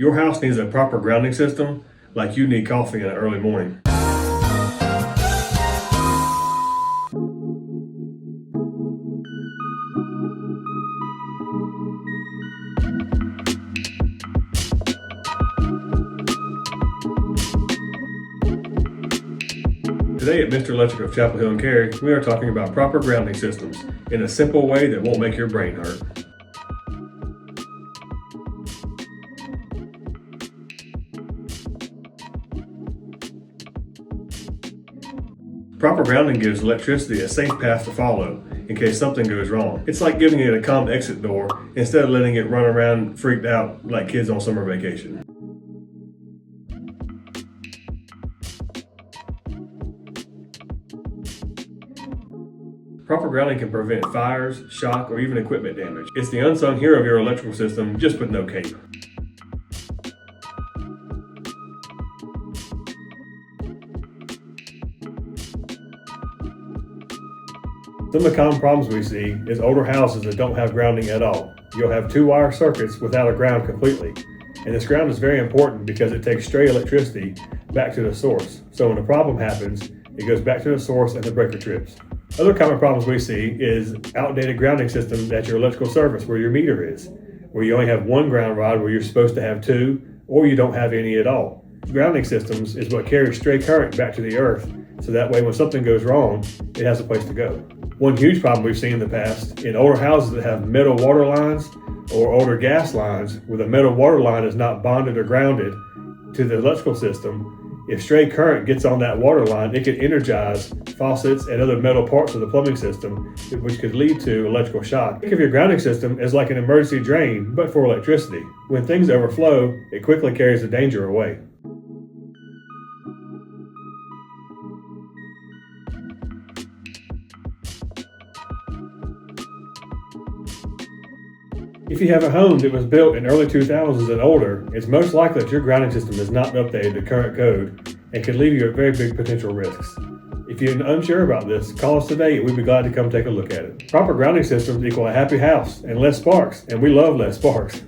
Your house needs a proper grounding system like you need coffee in the early morning. Today at Mr.Electric of Chapel Hill and Cary, we are talking about proper grounding systems in a simple way that won't make your brain hurt. Proper grounding gives electricity a safe path to follow in case something goes wrong. It's like giving it a calm exit door instead of letting it run around freaked out like kids on summer vacation. Proper grounding can prevent fires, shock, or even equipment damage. It's the unsung hero of your electrical system, just with no cape. Some of the common problems we see is older houses that don't have grounding at all. You'll have two wire circuits without a ground completely. And this ground is very important because it takes stray electricity back to the source. So when a problem happens, it goes back to the source and the breaker trips. Other common problems we see is outdated grounding system at your electrical service where your meter is, where you only have one ground rod where you're supposed to have two, or you don't have any at all. Grounding systems is what carries stray current back to the earth, so that way when something goes wrong, it has a place to go. One huge problem we've seen in the past in older houses that have metal water lines or older gas lines where the metal water line is not bonded or grounded to the electrical system. If stray current gets on that water line, it can energize faucets and other metal parts of the plumbing system, which could lead to electrical shock. Think of your grounding system as like an emergency drain, but for electricity. When things overflow, it quickly carries the danger away. If you have a home that was built in early 2000s and older, it's most likely that your grounding system is not updated to current code and could leave you at very big potential risks. If you're unsure about this, call us today and we'd be glad to come take a look at it. Proper grounding systems equal a happy house and less sparks, and we love less sparks.